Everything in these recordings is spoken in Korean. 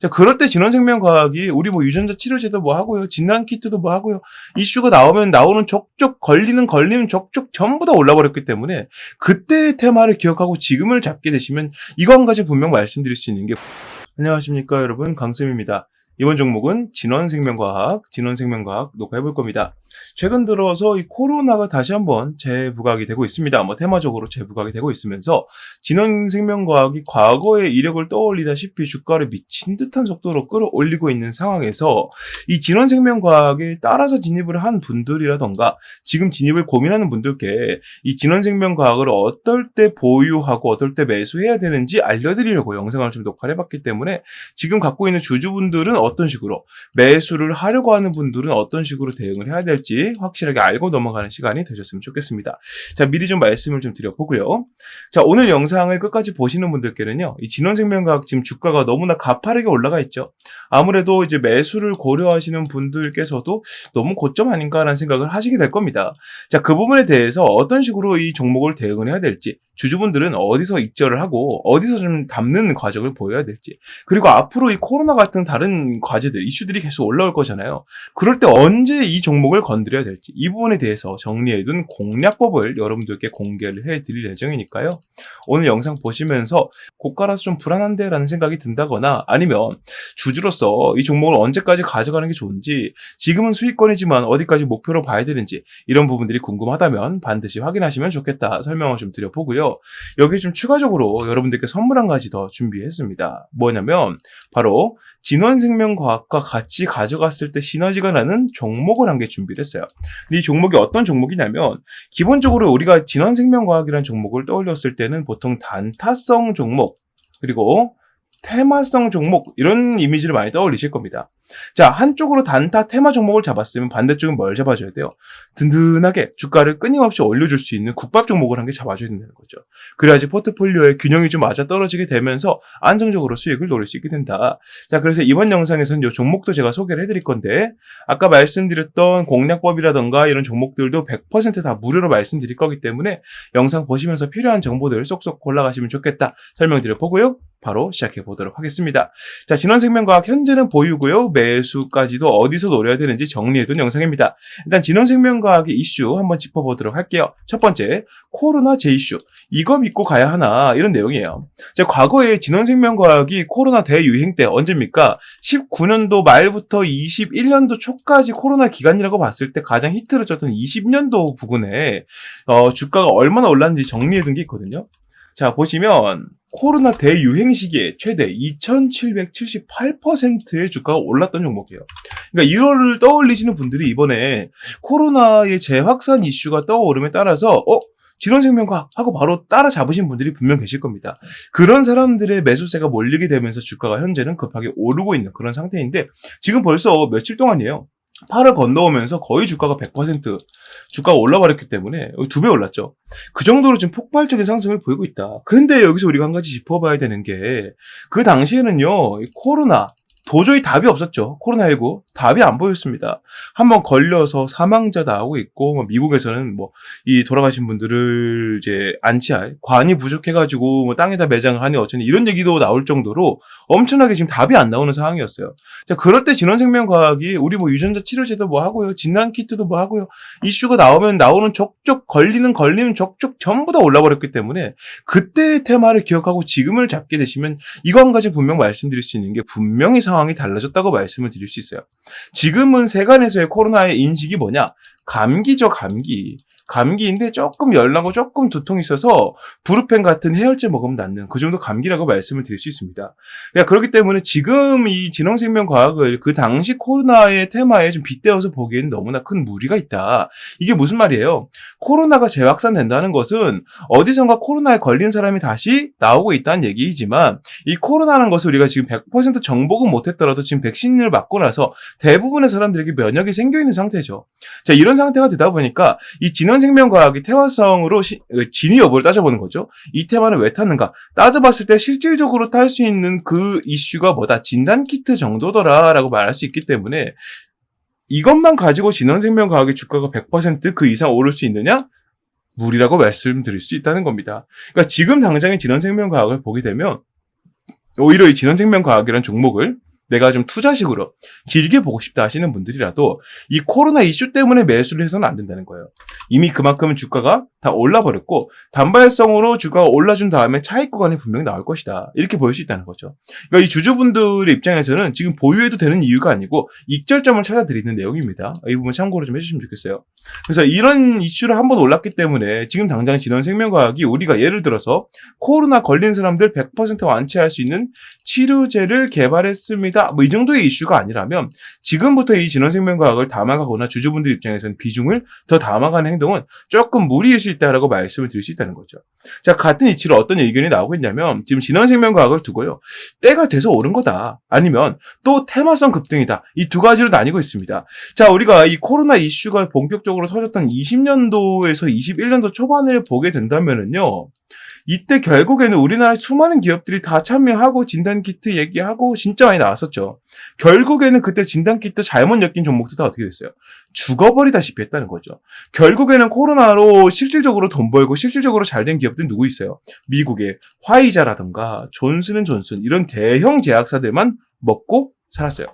자, 그럴 때 진원생명과학이 우리 뭐 유전자 치료제도 뭐 하고요. 진단키트도 뭐 하고요. 이슈가 나오면 나오는 족족 걸리는 족족 전부 다 올라버렸기 때문에 그때의 테마를 기억하고 지금을 잡게 되시면 이거 한 가지 분명 말씀드릴 수 있는 게 안녕하십니까 여러분, 강쌤입니다. 이번 종목은 진원생명과학 녹화해볼 겁니다. 최근 들어서 이 코로나가 다시 한번 재부각이 되고 있습니다. 테마적으로 재부각이 되고 있으면서 진원생명과학이 과거의 이력을 떠올리다시피 주가를 미친 듯한 속도로 끌어올리고 있는 상황에서 이 진원생명과학에 따라서 진입을 한 분들이라던가 지금 진입을 고민하는 분들께 이 진원생명과학을 어떨 때 보유하고 어떨 때 매수해야 되는지 알려드리려고 영상을 좀 녹화를 해봤기 때문에 지금 갖고 있는 주주분들은 어떤 식으로 매수를 하려고 하는 분들은 어떤 식으로 대응을 해야 될지 확실하게 알고 넘어가는 시간이 되셨으면 좋겠습니다. 자, 미리 좀 말씀을 좀 드려보고요. 자, 오늘 영상을 끝까지 보시는 분들께는요, 이 진원생명과학 지금 주가가 너무나 가파르게 올라가 있죠. 아무래도 이제 매수를 고려하시는 분들께서도 너무 고점 아닌가라는 생각을 하시게 될 겁니다. 자, 그 부분에 대해서 어떤 식으로 이 종목을 대응을 해야 될지, 주주분들은 어디서 익절을 하고 어디서 좀 담는 과정을 보여야 될지, 그리고 앞으로 이 코로나 같은 다른 과제들, 이슈들이 계속 올라올 거잖아요. 그럴 때 언제 이 종목을 건드려야 될지, 이 부분에 대해서 정리해둔 공략법을 여러분들께 공개를 해드릴 예정이니까요. 오늘 영상 보시면서 고가라서 좀 불안한데 라는 생각이 든다거나 아니면 주주로서 이 종목을 언제까지 가져가는 게 좋은지, 지금은 수익권이지만 어디까지 목표로 봐야 되는지, 이런 부분들이 궁금하다면 반드시 확인하시면 좋겠다 설명을 좀 드려보고요. 여기 좀 추가적으로 여러분들께 선물 한 가지 더 준비했습니다. 뭐냐면 바로 진원생명과학과 같이 가져갔을 때 시너지가 나는 종목을 한 개 준비를 했어요. 근데 이 종목이 어떤 종목이냐면, 기본적으로 우리가 진원생명과학이라는 종목을 떠올렸을 때는 보통 단타성 종목, 그리고 테마성 종목, 이런 이미지를 많이 떠올리실 겁니다. 자, 한쪽으로 단타 테마 종목을 잡았으면 반대쪽은 뭘 잡아줘야 돼요? 든든하게 주가를 끊임없이 올려줄 수 있는 국밥 종목을 한 개 잡아줘야 된다는 거죠. 그래야지 포트폴리오의 균형이 좀 맞아떨어지게 되면서 안정적으로 수익을 노릴 수 있게 된다. 자, 그래서 이번 영상에서는 이 종목도 제가 소개를 해드릴 건데, 아까 말씀드렸던 공략법이라던가 이런 종목들도 100% 다 무료로 말씀드릴 거기 때문에 영상 보시면서 필요한 정보들 쏙쏙 골라가시면 좋겠다 설명드려 보고요. 바로 시작해 보도록 하겠습니다. 자, 진원생명과학 현재는 보유고요. 매수까지도 어디서 노려야 되는지 정리해둔 영상입니다. 일단 진원생명과학의 이슈 한번 짚어보도록 할게요. 첫 번째, 코로나 재이슈. 이거 믿고 가야 하나, 이런 내용이에요. 자, 과거에 진원생명과학이 코로나 대유행 때 언제입니까? 19년도 말부터 21년도 초까지 코로나 기간이라고 봤을 때 가장 히트를 쳤던 20년도 부근에 주가가 얼마나 올랐는지 정리해둔 게 있거든요. 자, 보시면 코로나 대유행 시기에 최대 2778%의 주가가 올랐던 종목이에요. 그러니까 이거를 떠올리시는 분들이 이번에 코로나의 재확산 이슈가 떠오름에 따라서 진원생명과학 하고 바로 따라잡으신 분들이 분명 계실 겁니다. 그런 사람들의 매수세가 몰리게 되면서 주가가 현재는 급하게 오르고 있는 그런 상태인데, 지금 벌써 며칠 동안이에요. 8월 건너오면서 거의 주가가 100% 주가가 올라버렸기 때문에 2배 올랐죠. 그 정도로 지금 폭발적인 상승을 보이고 있다. 근데 여기서 우리가 한 가지 짚어봐야 되는 게, 그 당시에는요, 코로나 도저히 답이 없었죠. 코로나19 답이 안 보였습니다. 한번 걸려서 사망자 나오고 있고, 미국에서는 이 돌아가신 분들을 이제 안치할 관이 부족해가지고 땅에다 매장을 하니 어쩌니 이런 얘기도 나올 정도로 엄청나게 지금 답이 안 나오는 상황이었어요. 자, 그럴 때 진원생명과학이 우리 유전자 치료제도 뭐 하고요, 진단키트도 뭐 하고요, 이슈가 나오면 나오는 족족 걸리는 족족 전부 다 올라버렸기 때문에 그때의 테마를 기억하고 지금을 잡게 되시면 이거 한 가지 분명 말씀드릴 수 있는 게, 분명히 상황이 달라졌다고 말씀을 드릴 수 있어요. 지금은 세간에서의 코로나의 인식이 뭐냐? 감기죠, 감기. 감기인데 조금 열나고 조금 두통이 있어서 브루펜 같은 해열제 먹으면 낫는 그 정도 감기라고 말씀을 드릴 수 있습니다. 그러니까 그렇기 때문에 지금 이 진원생명과학을 그 당시 코로나의 테마에 좀 빗대어서 보기에는 너무나 큰 무리가 있다. 이게 무슨 말이에요? 코로나가 재확산된다는 것은 어디선가 코로나에 걸린 사람이 다시 나오고 있다는 얘기이지만, 이 코로나라는 것을 우리가 지금 100% 정복은 못했더라도 지금 백신을 맞고 나서 대부분의 사람들에게 면역이 생겨있는 상태죠. 자, 이런 상태가 되다 보니까 이 진원생명과학이 테마성으로 진위 여부를 따져보는 거죠. 이 테마는 왜 탔는가? 따져봤을 때 실질적으로 탈 수 있는 그 이슈가 뭐다? 진단키트 정도더라 라고 말할 수 있기 때문에, 이것만 가지고 진원생명과학의 주가가 100% 그 이상 오를 수 있느냐? 무리라고 말씀드릴 수 있다는 겁니다. 그러니까 지금 당장의 진원생명과학을 보게 되면 오히려 이 진원생명과학이라는 종목을 내가 좀 투자식으로 길게 보고 싶다 하시는 분들이라도 이 코로나 이슈 때문에 매수를 해서는 안 된다는 거예요. 이미 그만큼은 주가가 다 올라버렸고 단발성으로 주가가 올라준 다음에 차익 구간이 분명히 나올 것이다. 이렇게 보일 수 있다는 거죠. 그러니까 이 주주분들의 입장에서는 지금 보유해도 되는 이유가 아니고 익절점을 찾아드리는 내용입니다. 이 부분 참고로 좀 해주시면 좋겠어요. 그래서 이런 이슈를 한번 올랐기 때문에 지금 당장 진원생명과학이 우리가 예를 들어서 코로나 걸린 사람들 100% 완치할 수 있는 치료제를 개발했습니다. 뭐 이 정도의 이슈가 아니라면 지금부터 이 진원생명과학을 담아가거나 주주분들 입장에서는 비중을 더 담아가는 행동은 조금 무리일 수 있다라고 말씀을 드릴 수 있다는 거죠. 자, 같은 이치로 어떤 의견이 나오고 있냐면 지금 진원생명과학을 두고요. 때가 돼서 오른 거다. 아니면 또 테마성 급등이다. 이 두 가지로 나뉘고 있습니다. 자, 우리가 이 코로나 이슈가 본격적으로 터졌던 20년도에서 21년도 초반을 보게 된다면은요. 이때 결국에는 우리나라의 수많은 기업들이 다 참여하고 진단키트 얘기하고 진짜 많이 나왔었죠. 결국에는 그때 진단키트 잘못 엮인 종목들 다 어떻게 됐어요? 죽어버리다시피 했다는 거죠. 결국에는 코로나로 실질적으로 돈 벌고 실질적으로 잘 된 기업들은 누구 있어요? 미국의 화이자라든가 존슨앤존슨 이런 대형 제약사들만 먹고 살았어요.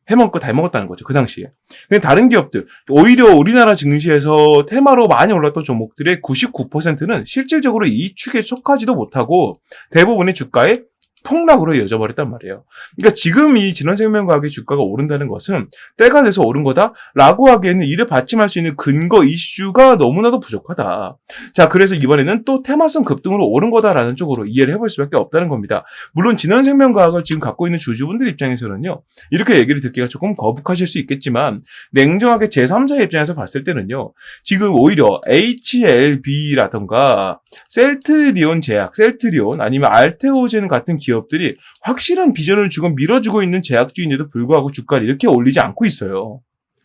해먹을 거 다 해먹었다는 거죠. 그 당시에. 근데 다른 기업들, 오히려 우리나라 증시에서 테마로 많이 올랐던 종목들의 99%는 실질적으로 이 축에 속하지도 못하고 대부분의 주가에 폭락으로 이어져 버렸단 말이에요. 그러니까 지금 이 진원생명과학의 주가가 오른다는 것은 때가 돼서 오른 거다라고 하기에는 이를 받침할 수 있는 근거 이슈가 너무나도 부족하다. 자, 그래서 이번에는 또 테마성 급등으로 오른 거다라는 쪽으로 이해를 해볼 수밖에 없다는 겁니다. 물론 진원생명과학을 지금 갖고 있는 주주분들 입장에서는요. 이렇게 얘기를 듣기가 조금 거북하실 수 있겠지만 냉정하게 제3자의 입장에서 봤을 때는요. 지금 오히려 HLB라던가 셀트리온 제약, 셀트리온 아니면 알테오젠 같은 기업들이 확실한 비전을 주고 밀어주고 있는 제약주인에도 불구하고 주가를 이렇게 올리지 않고 있어요.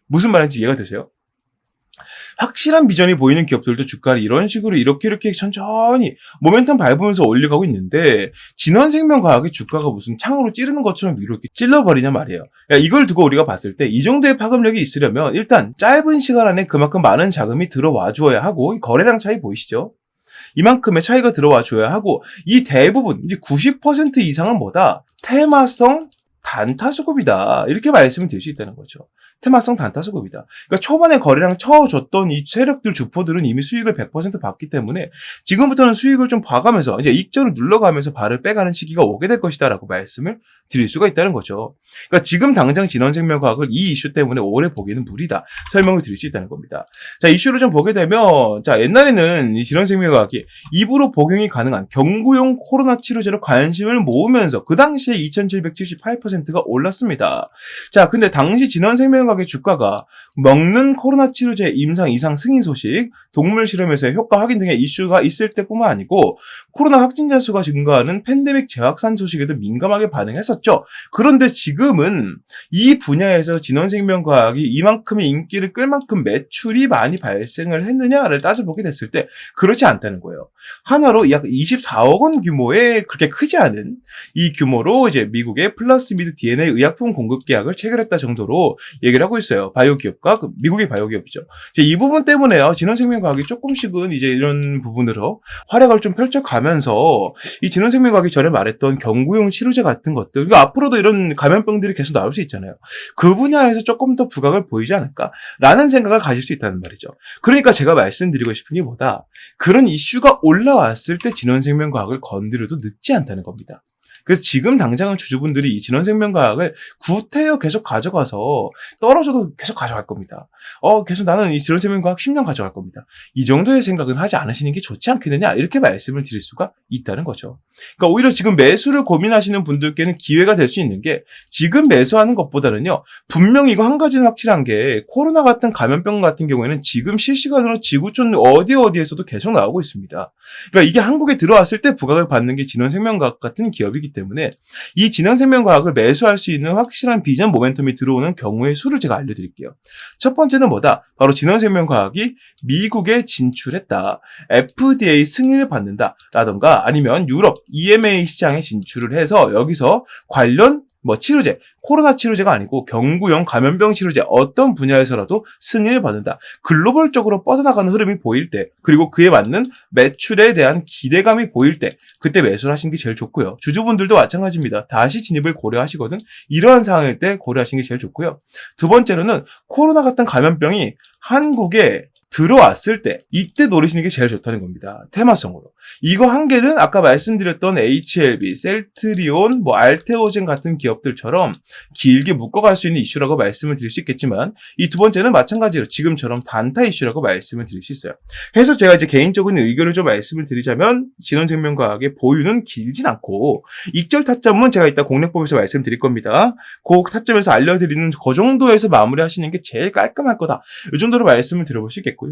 무슨 말인지 이해가 되세요? 확실한 비전이 보이는 기업들도 주가를 이런 식으로 이렇게 천천히 모멘텀 밟으면서 올려가고 있는데 진원생명과학의 주가가 무슨 창으로 찌르는 것처럼 위로 이렇게 찔러버리냐 말이에요. 그러니까 이걸 두고 우리가 봤을 때 이 정도의 파급력이 있으려면 일단 짧은 시간 안에 그만큼 많은 자금이 들어와 주어야 하고 이 거래량 차이 보이시죠? 이만큼의 차이가 들어와 줘야 하고 이 대부분 이제 90% 이상은 뭐다? 테마성 단타수급이다. 이렇게 말씀을 드릴 수 있다는 거죠. 테마성 단타수급이다. 그러니까 초반에 거래량 쳐줬던 이 세력들 주포들은 이미 수익을 100% 받기 때문에 지금부터는 수익을 좀 봐가면서 이제 익절을 눌러가면서 발을 빼가는 시기가 오게 될 것이다라고 말씀을 드릴 수가 있다는 거죠. 그러니까 지금 당장 진원생명과학을 이 이슈 때문에 오래 보기는 무리다. 설명을 드릴 수 있다는 겁니다. 자, 이슈를 좀 보게 되면 자, 옛날에는 이 진원생명과학이 입으로 복용이 가능한 경구용 코로나 치료제로 관심을 모으면서 그 당시에 2778%가 올랐습니다. 자, 근데 당시 진원생명과학의 주가가 먹는 코로나 치료제 임상 이상 승인 소식, 동물 실험에서의 효과 확인 등의 이슈가 있을 때뿐만 아니고 코로나 확진자 수가 증가하는 팬데믹 재확산 소식에도 민감하게 반응했었죠. 그런데 지금은 이 분야에서 진원생명과학이 이만큼의 인기를 끌 만큼 매출이 많이 발생을 했느냐를 따져보게 됐을 때 그렇지 않다는 거예요. 하나로 약 24억 원 규모의 그렇게 크지 않은 이 규모로 이제 미국의 플라스미드 DNA 의약품 공급 계약을 체결했다 정도로 얘기를 하고 있어요. 바이오 기업과 미국의 바이오 기업이죠. 이제 이 부분 때문에요. 진원생명과학이 조금씩은 이제 이런 부분으로 활약을 좀 펼쳐가면서 이 진원생명과학이 전에 말했던 경구용 치료제 같은 것들, 그러니까 앞으로도 이런 감염병들이 계속 나올 수 있잖아요. 그 분야에서 조금 더 부각을 보이지 않을까라는 생각을 가질 수 있다는 말이죠. 그러니까 제가 말씀드리고 싶은 게 뭐다? 그런 이슈가 올라왔을 때 진원생명과학을 건드려도 늦지 않다는 겁니다. 그래서 지금 당장은 주주분들이 이 진원생명과학을 구태여 계속 가져가서 떨어져도 계속 가져갈 겁니다. 계속 나는 이 진원생명과학 10년 가져갈 겁니다. 이 정도의 생각은 하지 않으시는 게 좋지 않겠느냐 이렇게 말씀을 드릴 수가 있다는 거죠. 그러니까 오히려 지금 매수를 고민하시는 분들께는 기회가 될 수 있는 게 지금 매수하는 것보다는요. 분명히 이거 한 가지는 확실한 게 코로나 같은 감염병 같은 경우에는 지금 실시간으로 지구촌 어디에서도 계속 나오고 있습니다. 그러니까 이게 한국에 들어왔을 때 부각을 받는 게 진원생명과학 같은 기업이기 때문에 이 진원생명과학을 매수할 수 있는 확실한 비전 모멘텀이 들어오는 경우의 수를 제가 알려드릴게요. 첫 번째는 뭐다? 바로 진원생명과학이 미국에 진출했다. FDA 승인을 받는다. 라던가 아니면 유럽 EMA 시장에 진출을 해서 여기서 관련 뭐 치료제, 코로나 치료제가 아니고 경구용 감염병 치료제 어떤 분야에서라도 승인을 받는다. 글로벌적으로 뻗어나가는 흐름이 보일 때, 그리고 그에 맞는 매출에 대한 기대감이 보일 때, 그때 매수를 하시는 게 제일 좋고요. 주주분들도 마찬가지입니다. 다시 진입을 고려하시거든 이러한 상황일 때 고려하시는 게 제일 좋고요. 두 번째로는 코로나 같은 감염병이 한국에 들어왔을 때 이때 노리시는 게 제일 좋다는 겁니다. 테마성으로. 이거 한 개는 아까 말씀드렸던 HLB, 셀트리온, 뭐 알테오젠 같은 기업들처럼 길게 묶어갈 수 있는 이슈라고 말씀을 드릴 수 있겠지만 이 두 번째는 마찬가지로 지금처럼 단타 이슈라고 말씀을 드릴 수 있어요. 해서 제가 이제 개인적인 의견을 좀 말씀을 드리자면 진원생명과학의 보유는 길진 않고 익절 타점은 제가 이따 공략법에서 말씀드릴 겁니다. 그 타점에서 알려드리는 그 정도에서 마무리하시는 게 제일 깔끔할 거다. 이 정도로 말씀을 드려볼 수 있겠고요.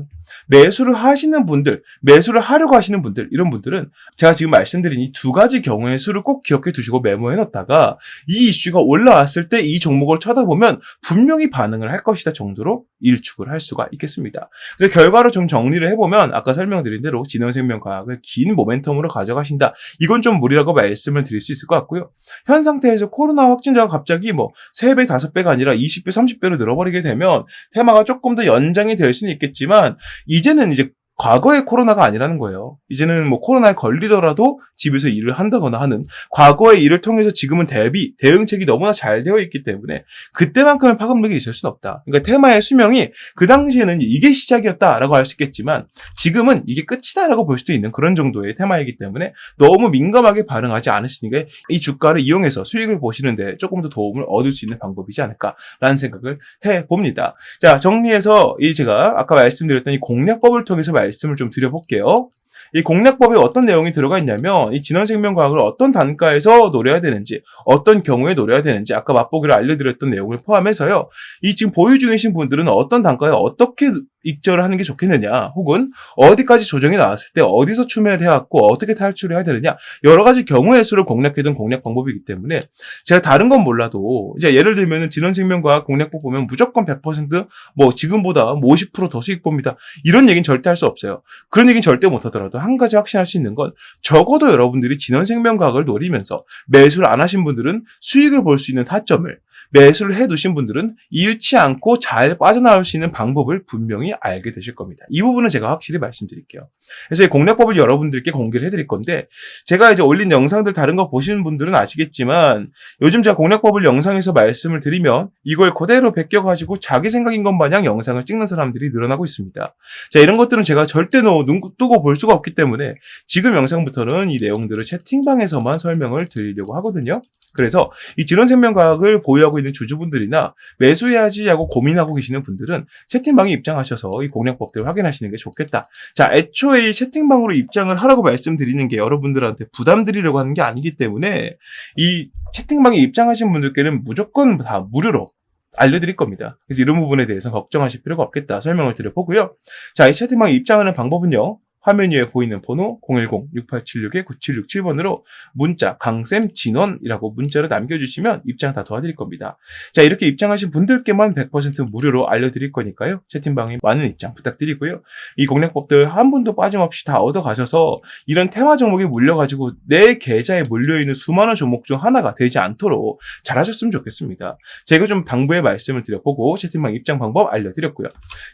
매수를 하시는 분들, 매수를 하려고 하시는 분들, 이런 분들은 제가 지금 말씀드린 이 두 가지 경우의 수를 꼭 기억해 두시고 메모해 놓다가 이 이슈가 올라왔을 때 이 종목을 쳐다보면 분명히 반응을 할 것이다 정도로 일축을 할 수가 있겠습니다. 그래서 결과로 좀 정리를 해보면 아까 설명드린 대로 진원생명과학을 긴 모멘텀으로 가져가신다. 이건 좀 무리라고 말씀을 드릴 수 있을 것 같고요. 현 상태에서 코로나 확진자가 갑자기 뭐 3배, 5배가 아니라 20배, 30배로 늘어버리게 되면 테마가 조금 더 연장이 될 수는 있겠지만 이제는 이제 과거의 코로나가 아니라는 거예요. 이제는 뭐 코로나에 걸리더라도 집에서 일을 한다거나 하는 과거의 일을 통해서 지금은 대응책이 너무나 잘 되어 있기 때문에 그때만큼의 파급력이 있을 수는 없다. 그러니까 테마의 수명이 그 당시에는 이게 시작이었다라고 할 수 있겠지만 지금은 이게 끝이다라고 볼 수도 있는 그런 정도의 테마이기 때문에 너무 민감하게 반응하지 않으시니까 이 주가를 이용해서 수익을 보시는데 조금 더 도움을 얻을 수 있는 방법이지 않을까라는 생각을 해봅니다. 자, 정리해서 제가 아까 말씀드렸던 이 공략법을 통해서 말씀을 좀 드려볼게요. 이 공략법에 어떤 내용이 들어가 있냐면 이 진원생명과학을 어떤 단가에서 노려야 되는지 어떤 경우에 노려야 되는지 아까 맛보기로 알려드렸던 내용을 포함해서요. 이 지금 보유 중이신 분들은 어떤 단가에 어떻게 익절을 하는 게 좋겠느냐 혹은 어디까지 조정이 나왔을 때 어디서 추매를 해왔고 어떻게 탈출을 해야 되느냐 여러 가지 경우의 수를 공략해둔 공략 방법이기 때문에 제가 다른 건 몰라도 이제 예를 들면 진원생명과학 공략법 보면 무조건 100% 지금보다 50%더 수익 봅니다. 이런 얘기는 절대 할 수 없어요. 그런 얘기는 절대 못하더라도 한 가지 확신할 수 있는 건 적어도 여러분들이 진원생명과학을 노리면서 매수를 안 하신 분들은 수익을 볼 수 있는 타점을 매수를 해두신 분들은 잃지 않고 잘 빠져나올 수 있는 방법을 분명히 알게 되실 겁니다. 이 부분은 제가 확실히 말씀드릴게요. 그래서 이 공략법을 여러분들께 공개를 해드릴 건데 제가 이제 올린 영상들 다른 거 보시는 분들은 아시겠지만 요즘 제가 공략법을 영상에서 말씀을 드리면 이걸 그대로 베껴가지고 자기 생각인 것 마냥 영상을 찍는 사람들이 늘어나고 있습니다. 자, 이런 것들은 제가 절대 눈 뜨고 볼 수가 없기 때문에 지금 영상부터는 이 내용들을 채팅방에서만 설명을 드리려고 하거든요. 그래서 이 진원생명과학을 보유하고 있는 주주분들이나 매수해야지 하고 고민하고 계시는 분들은 채팅방에 입장하셔서 이 공략법들을 확인하시는 게 좋겠다. 자, 애초에 이 채팅방으로 입장을 하라고 말씀드리는 게 여러분들한테 부담 드리려고 하는 게 아니기 때문에 이 채팅방에 입장하신 분들께는 무조건 다 무료로 알려드릴 겁니다. 그래서 이런 부분에 대해서 걱정하실 필요가 없겠다 설명을 드려보고요. 자, 이 채팅방에 입장하는 방법은요. 화면 위에 보이는 번호 010-6876-9767번으로 문자 강쌤 진원이라고 문자를 남겨주시면 입장 다 도와드릴 겁니다. 자, 이렇게 입장하신 분들께만 100% 무료로 알려드릴 거니까요. 채팅방에 많은 입장 부탁드리고요. 이 공략법들 한 분도 빠짐없이 다 얻어가셔서 이런 테마 종목에 물려가지고 내 계좌에 물려있는 수많은 종목 중 하나가 되지 않도록 잘하셨으면 좋겠습니다. 제가 좀 당부의 말씀을 드려보고 채팅방 입장 방법 알려드렸고요.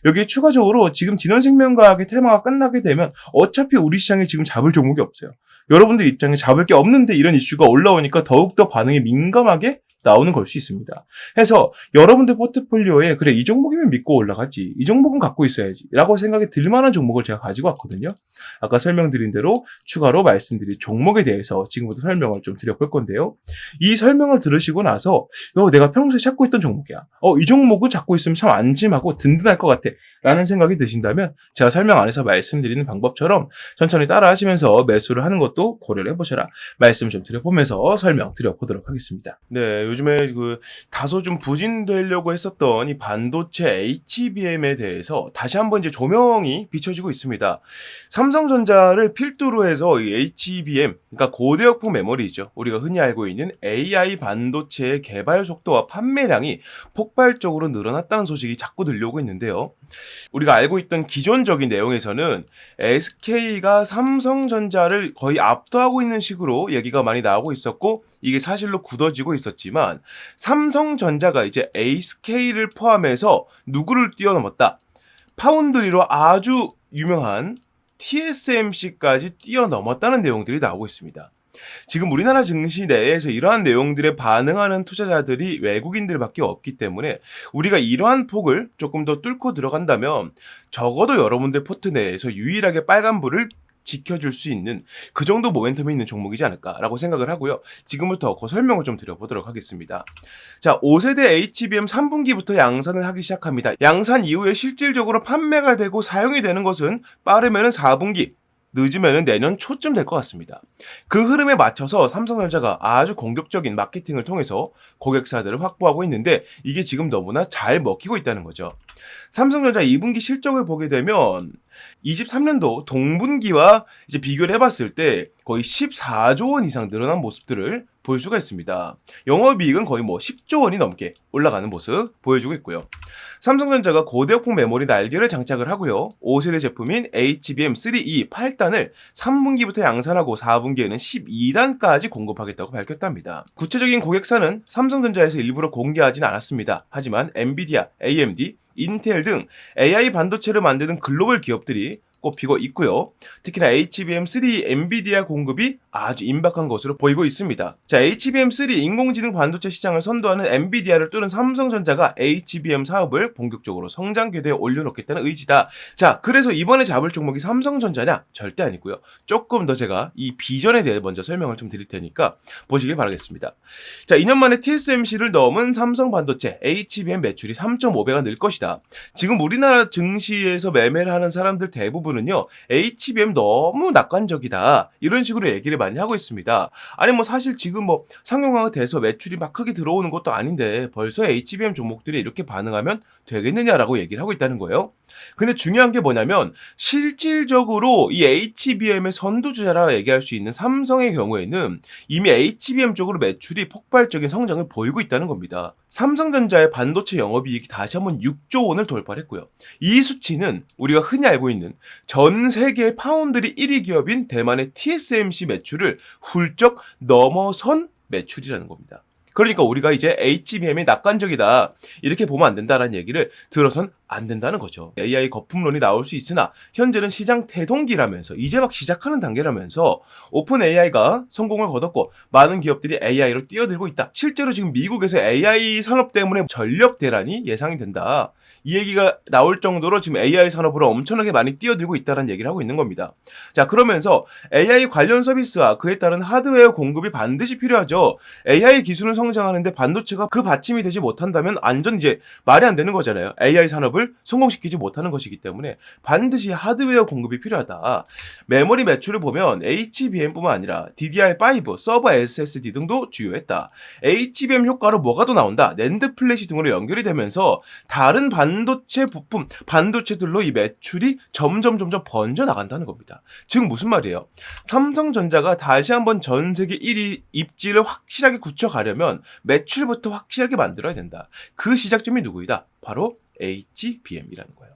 여기 추가적으로 지금 진원생명과학의 테마가 끝나게 되면 어차피 우리 시장에 지금 잡을 종목이 없어요. 여러분들 입장에 잡을 게 없는데 이런 이슈가 올라오니까 더욱더 반응이 민감하게 나오는 걸 수 있습니다. 해서 여러분들 포트폴리오에 그래 이 종목이면 믿고 올라가지 이 종목은 갖고 있어야지 라고 생각이 들 만한 종목을 제가 가지고 왔거든요. 아까 설명드린 대로 추가로 말씀드린 종목에 대해서 지금부터 설명을 좀 드려볼 건데요. 이 설명을 들으시고 나서 내가 평소에 찾고 있던 종목이야. 이 종목을 잡고 있으면 참 안심하고 든든할 것 같아 라는 생각이 드신다면 제가 설명 안에서 말씀드리는 방법처럼 천천히 따라 하시면서 매수를 하는 것도 고려를 해보셔라 말씀 좀 드려보면서 설명 드려보도록 하겠습니다. 네, 요즘에 다소 좀 부진되려고 했었던 이 반도체 HBM에 대해서 다시 한번 이제 조명이 비춰지고 있습니다. 삼성전자를 필두로 해서 이 HBM, 그러니까 고대역폭 메모리죠. 우리가 흔히 알고 있는 AI 반도체의 개발 속도와 판매량이 폭발적으로 늘어났다는 소식이 자꾸 들려오고 있는데요. 우리가 알고 있던 기존적인 내용에서는 SK가 삼성전자를 거의 압도하고 있는 식으로 얘기가 많이 나오고 있었고 이게 사실로 굳어지고 있었지만 삼성전자가 이제 SK를 포함해서 누구를 뛰어넘었다. 파운드리로 아주 유명한 TSMC까지 뛰어넘었다는 내용들이 나오고 있습니다. 지금 우리나라 증시 내에서 이러한 내용들에 반응하는 투자자들이 외국인들밖에 없기 때문에 우리가 이러한 폭을 조금 더 뚫고 들어간다면 적어도 여러분들 포트 내에서 유일하게 빨간불을 지켜줄 수 있는 그 정도 모멘텀이 있는 종목이지 않을까라고 생각을 하고요. 지금부터 그 설명을 좀 드려보도록 하겠습니다. 자, 5세대 HBM 3분기부터 양산을 하기 시작합니다. 양산 이후에 실질적으로 판매가 되고 사용이 되는 것은 빠르면은 4분기, 늦으면 내년 초쯤 될 것 같습니다. 그 흐름에 맞춰서 삼성전자가 아주 공격적인 마케팅을 통해서 고객사들을 확보하고 있는데 이게 지금 너무나 잘 먹히고 있다는 거죠. 삼성전자 2분기 실적을 보게 되면 23년도 동분기와 이제 비교를 해봤을 때 거의 14조 원 이상 늘어난 모습들을 볼 수가 있습니다. 영업이익은 거의 10조 원이 넘게 올라가는 모습 보여주고 있고요. 삼성전자가 고대역폭 메모리 날개를 장착을 하고요. 5세대 제품인 HBM3E 8단을 3분기부터 양산하고 4분기에는 12단까지 공급하겠다고 밝혔답니다. 구체적인 고객사는 삼성전자에서 일부러 공개하진 않았습니다. 하지만 엔비디아, AMD, 인텔 등 AI 반도체를 만드는 글로벌 기업들이 꼽히고 있고요. 특히나 HBM3 엔비디아 공급이 아주 임박한 것으로 보이고 있습니다. 자, HBM3 인공지능 반도체 시장을 선도하는 엔비디아를 뚫은 삼성전자가 HBM 사업을 본격적으로 성장 궤도에 올려놓겠다는 의지다. 자, 그래서 이번에 잡을 종목이 삼성전자냐? 절대 아니고요. 조금 더 제가 이 비전에 대해 먼저 설명을 좀 드릴 테니까 보시길 바라겠습니다. 자, 2년 만에 TSMC를 넘은 삼성 반도체 HBM 매출이 3.5배가 늘 것이다. 지금 우리나라 증시에서 매매를 하는 사람들 대부분은요, HBM 너무 낙관적이다. 이런 식으로 얘기를 많이 하고 있습니다. 아니 사실 지금 상용화가 돼서 매출이 막 크게 들어오는 것도 아닌데 벌써 HBM 종목들이 이렇게 반응하면 되겠느냐라고 얘기를 하고 있다는 거예요. 근데 중요한 게 뭐냐면 실질적으로 이 HBM의 선두주자라 얘기할 수 있는 삼성의 경우에는 이미 HBM 쪽으로 매출이 폭발적인 성장을 보이고 있다는 겁니다. 삼성전자의 반도체 영업이익이 다시 한번 6조 원을 돌파했고요. 이 수치는 우리가 흔히 알고 있는 전 세계 파운드리 1위 기업인 대만의 TSMC 매출을 훌쩍 넘어선 매출이라는 겁니다. 그러니까 우리가 이제 HBM이 낙관적이다 이렇게 보면 안 된다라는 얘기를 들어선 안 된다는 거죠. AI 거품론이 나올 수 있으나 현재는 시장 태동기라면서 이제 막 시작하는 단계라면서 오픈 AI가 성공을 거뒀고 많은 기업들이 AI로 뛰어들고 있다. 실제로 지금 미국에서 AI 산업 때문에 전력 대란이 예상이 된다. 이 얘기가 나올 정도로 지금 AI 산업으로 엄청나게 많이 뛰어들고 있다는 얘기를 하고 있는 겁니다. 자, 그러면서 AI 관련 서비스와 그에 따른 하드웨어 공급이 반드시 필요하죠. AI 기술은 성장하는데 반도체가 그 받침이 되지 못한다면 완전 이제 말이 안 되는 거잖아요. AI 산업을 성공시키지 못하는 것이기 때문에 반드시 하드웨어 공급이 필요하다. 메모리 매출을 보면 HBM뿐만 아니라 DDR5, 서버 SSD 등도 주요했다. HBM 효과로 뭐가 더 나온다. 낸드 플래시 등으로 연결이 되면서 다른 반도체 부품, 반도체들로 이 매출이 점점 번져 나간다는 겁니다. 즉 무슨 말이에요? 삼성전자가 다시 한번 전 세계 1위 입지를 확실하게 굳혀가려면 매출부터 확실하게 만들어야 된다. 그 시작점이 누구이다? 바로 HBM이라는 거예요.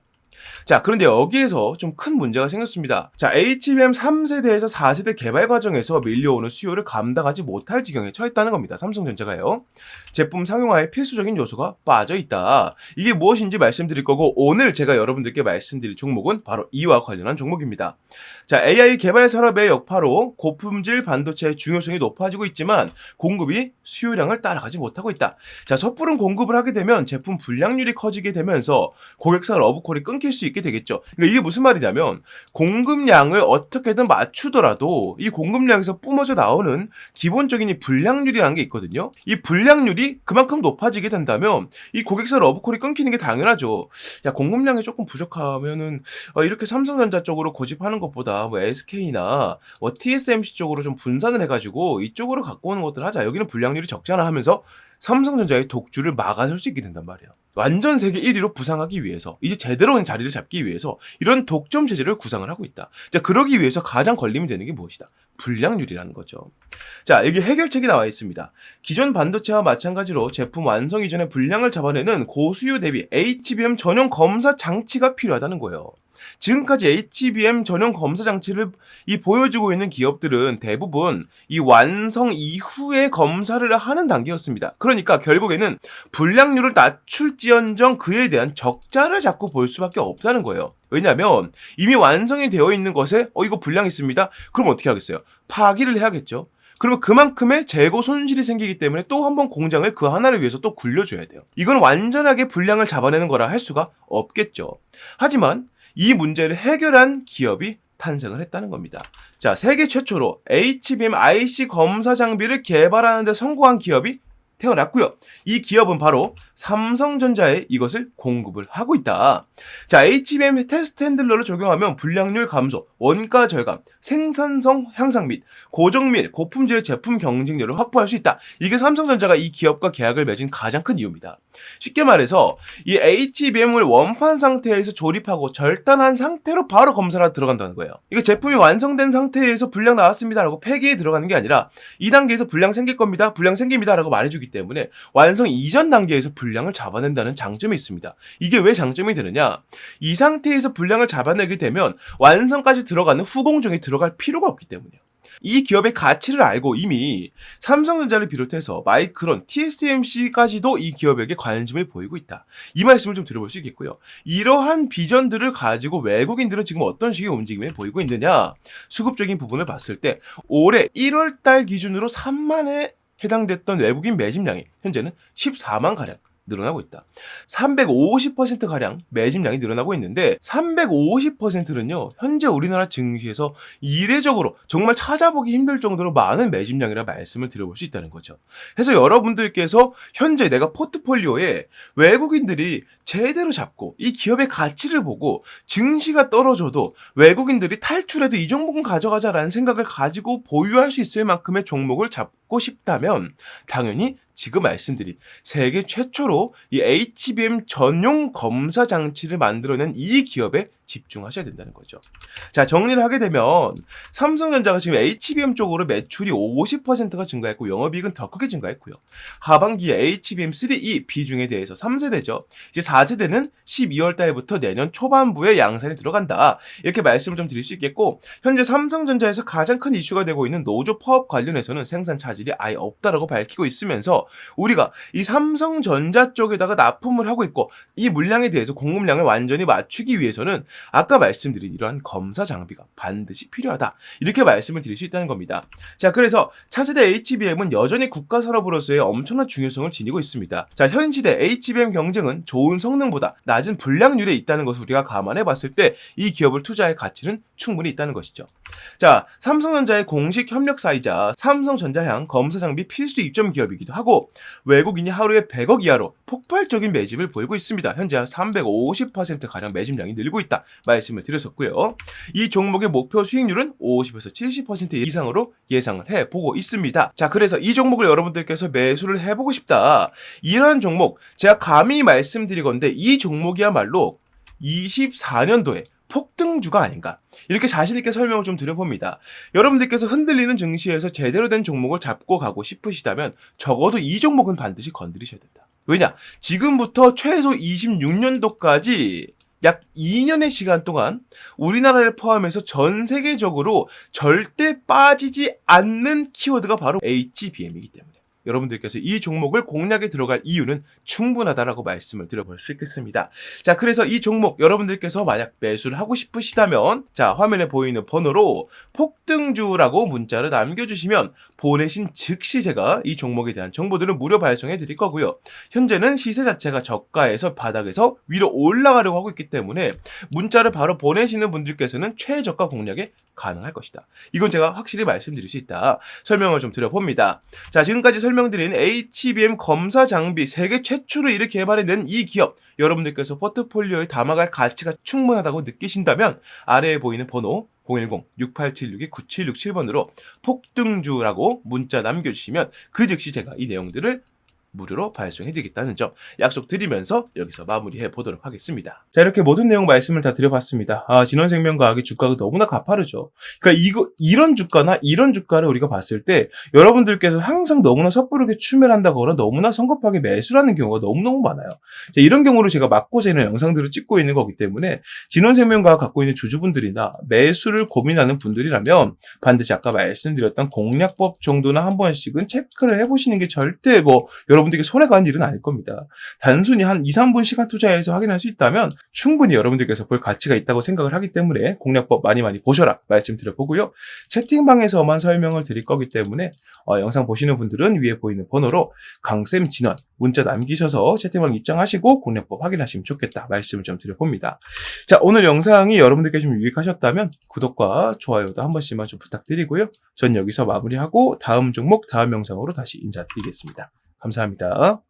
자, 그런데 여기에서 좀 큰 문제가 생겼습니다. 자, HBM 3세대에서 4세대 개발 과정에서 밀려오는 수요를 감당하지 못할 지경에 처했다는 겁니다. 삼성전자가요. 제품 상용화에 필수적인 요소가 빠져있다. 이게 무엇인지 말씀드릴 거고 오늘 제가 여러분들께 말씀드릴 종목은 바로 이와 관련한 종목입니다. 자, AI 개발 산업의 여파로 고품질 반도체의 중요성이 높아지고 있지만 공급이 수요량을 따라가지 못하고 있다. 자, 섣부른 공급을 하게 되면 제품 불량률이 커지게 되면서 고객사 러브콜이 끊길 수 있게 되겠죠. 그러니까 이게 무슨 말이냐면 공급량을 어떻게든 맞추더라도 이 공급량에서 뿜어져 나오는 기본적인 이 불량률이라는 게 있거든요. 이 불량률이 그만큼 높아지게 된다면 이 고객사 러브콜이 끊기는 게 당연하죠. 야, 공급량이 조금 부족하면은 이렇게 삼성전자 쪽으로 고집하는 것보다 SK나 TSMC 쪽으로 좀 분산을 해가지고 이쪽으로 갖고 오는 것들 하자. 여기는 불량률이 적잖아 하면서 삼성전자의 독주를 막아설 수 있게 된단 말이에요. 완전 세계 1위로 부상하기 위해서, 이제 제대로 된 자리를 잡기 위해서 이런 독점 체제를 구상을 하고 있다. 자, 그러기 위해서 가장 걸림이 되는 게 무엇이다? 불량률이라는 거죠. 자, 여기 해결책이 나와 있습니다. 기존 반도체와 마찬가지로 제품 완성 이전에 불량을 잡아내는 고수요 대비 HBM 전용 검사 장치가 필요하다는 거예요. 지금까지 HBM 전용 검사 장치를 보여주고 있는 기업들은 대부분 이 완성 이후에 검사를 하는 단계였습니다. 그러니까 결국에는 불량률을 낮출지언정 그에 대한 적자를 자꾸 볼 수밖에 없다는 거예요. 왜냐하면 이미 완성이 되어 있는 것에 이거 불량 있습니다. 그럼 어떻게 하겠어요? 파기를 해야겠죠. 그러면 그만큼의 재고 손실이 생기기 때문에 또 한 번 공장을 그 하나를 위해서 또 굴려줘야 돼요. 이건 완전하게 불량을 잡아내는 거라 할 수가 없겠죠. 하지만 이 문제를 해결한 기업이 탄생을 했다는 겁니다. 자, 세계 최초로 HBM IC 검사 장비를 개발하는 데 성공한 기업이 태어났고요. 이 기업은 바로 삼성전자에 이것을 공급을 하고 있다. 자, HBM 테스트 핸들러를 적용하면 불량률 감소, 원가 절감, 생산성 향상 및 고정 및 고품질 제품 경쟁력을 확보할 수 있다. 이게 삼성전자가 이 기업과 계약을 맺은 가장 큰 이유입니다. 쉽게 말해서 이 HBM을 원판 상태에서 조립하고 절단한 상태로 바로 검사가 들어간다는 거예요. 이거 제품이 완성된 상태에서 불량 나왔습니다라고 폐기에 들어가는 게 아니라 이 단계에서 불량 생길 겁니다. 불량 생깁니다라고 말해주기 때문에 완성 이전 단계에서 불량을 잡아낸다는 장점이 있습니다. 이게 왜 장점이 되느냐? 이 상태에서 불량을 잡아내게 되면 완성까지 들어가는 후공정에 들어갈 필요가 없기 때문이에요. 이 기업의 가치를 알고 이미 삼성전자를 비롯해서 마이크론, TSMC까지도 이 기업에게 관심을 보이고 있다. 이 말씀을 좀 들어볼 수 있겠고요. 이러한 비전들을 가지고 외국인들은 지금 어떤 식의 움직임을 보이고 있느냐? 수급적인 부분을 봤을 때 올해 1월 달 기준으로 3만에 해당됐던 외국인 매집량이 현재는 14만가량 늘어나고 있다. 350%가량 매집량이 늘어나고 있는데 350%는요. 현재 우리나라 증시에서 이례적으로 정말 찾아보기 힘들 정도로 많은 매집량이라 말씀을 드려볼 수 있다는 거죠. 그래서 여러분들께서 현재 내가 포트폴리오에 외국인들이 제대로 잡고 이 기업의 가치를 보고 증시가 떨어져도 외국인들이 탈출해도 이 종목은 가져가자라는 생각을 가지고 보유할 수 있을 만큼의 종목을 잡고 싶다면 당연히 지금 말씀드린 세계 최초로 이 HBM 전용 검사 장치를 만들어낸 이 기업에 집중하셔야 된다는 거죠. 자, 정리를 하게 되면 삼성전자가 지금 HBM 쪽으로 매출이 50%가 증가했고 영업이익은 더 크게 증가했고요. 하반기에 HBM3E 비중에 대해서 3세대죠. 이제 4세대는 12월 달부터 내년 초반부에 양산이 들어간다. 이렇게 말씀을 좀 드릴 수 있겠고 현재 삼성전자에서 가장 큰 이슈가 되고 있는 노조 파업 관련해서는 생산 차질이 아예 없다라고 밝히고 있으면서 우리가 이 삼성전자 쪽에다가 납품을 하고 있고 이 물량에 대해서 공급량을 완전히 맞추기 위해서는 아까 말씀드린 이러한 검사 장비가 반드시 필요하다. 이렇게 말씀을 드릴 수 있다는 겁니다. 자, 그래서 차세대 HBM은 여전히 국가 산업으로서의 엄청난 중요성을 지니고 있습니다. 자, 현 시대 HBM 경쟁은 좋은 성능보다 낮은 불량률에 있다는 것을 우리가 감안해 봤을 때 이 기업을 투자할 가치는 충분히 있다는 것이죠. 자, 삼성전자의 공식 협력사이자 삼성전자향 검사 장비 필수 입점 기업이기도 하고 외국인이 하루에 100억 이하로 폭발적인 매집을 보이고 있습니다. 현재 한 350%가량 매집량이 늘고 있다 말씀을 드렸었고요. 이 종목의 목표 수익률은 50에서 70% 이상으로 예상을 해보고 있습니다. 자, 그래서 이 종목을 여러분들께서 매수를 해보고 싶다. 이러한 종목 제가 감히 말씀드리건데 이 종목이야말로 24년도에 폭등주가 아닌가 이렇게 자신있게 설명을 좀 드려봅니다. 여러분들께서 흔들리는 증시에서 제대로 된 종목을 잡고 가고 싶으시다면 적어도 이 종목은 반드시 건드리셔야 된다. 왜냐? 지금부터 최소 26년도까지 약 2년의 시간 동안 우리나라를 포함해서 전 세계적으로 절대 빠지지 않는 키워드가 바로 HBM이기 때문에 여러분들께서 이 종목을 공략에 들어갈 이유는 충분하다라고 말씀을 드려볼 수 있겠습니다. 자, 그래서 이 종목 여러분들께서 만약 매수를 하고 싶으시다면 자, 화면에 보이는 번호로 폭등주라고 문자를 남겨주시면 보내신 즉시 제가 이 종목에 대한 정보들을 무료 발송해 드릴 거고요. 현재는 시세 자체가 저가에서 바닥에서 위로 올라가려고 하고 있기 때문에 문자를 바로 보내시는 분들께서는 최저가 공략에 가능할 것이다. 이건 제가 확실히 말씀드릴 수 있다. 설명을 좀 드려봅니다. 자, 지금까지 설명드린 HBM 검사 장비 세계 최초로 이를 개발해낸 이 기업 여러분들께서 포트폴리오에 담아갈 가치가 충분하다고 느끼신다면 아래에 보이는 번호 010-6876-9767번으로 폭등주라고 문자 남겨주시면 그 즉시 제가 이 내용들을 무료로 발송해드리겠다는 점 약속드리면서 여기서 마무리해 보도록 하겠습니다. 자, 이렇게 모든 내용 말씀을 다 드려봤습니다. 진원생명과학의 주가가 너무나 가파르죠. 그러니까 이런 주가나 이런 주가를 우리가 봤을 때 여러분들께서 항상 너무나 섣부르게 추멸한다거나 너무나 성급하게 매수하는 경우가 너무너무 많아요. 자, 이런 경우를 제가 막고자 이런 영상들을 찍고 있는 거기 때문에 진원생명과학 갖고 있는 주주분들이나 매수를 고민하는 분들이라면 반드시 아까 말씀드렸던 공략법 정도나 한 번씩은 체크를 해보시는 게 절대 여러분들에게 손해가 가는 일은 아닐 겁니다. 단순히 한 2, 3분 시간 투자해서 확인할 수 있다면 충분히 여러분들께서 볼 가치가 있다고 생각을 하기 때문에 공략법 많이 보셔라 말씀드려보고요. 채팅방에서만 설명을 드릴 거기 때문에 영상 보시는 분들은 위에 보이는 번호로 강쌤 진원 문자 남기셔서 채팅방 입장하시고 공략법 확인하시면 좋겠다 말씀을 좀 드려봅니다. 자, 오늘 영상이 여러분들께 좀 유익하셨다면 구독과 좋아요도 한 번씩만 좀 부탁드리고요. 전 여기서 마무리하고 다음 종목 다음 영상으로 다시 인사드리겠습니다. 감사합니다.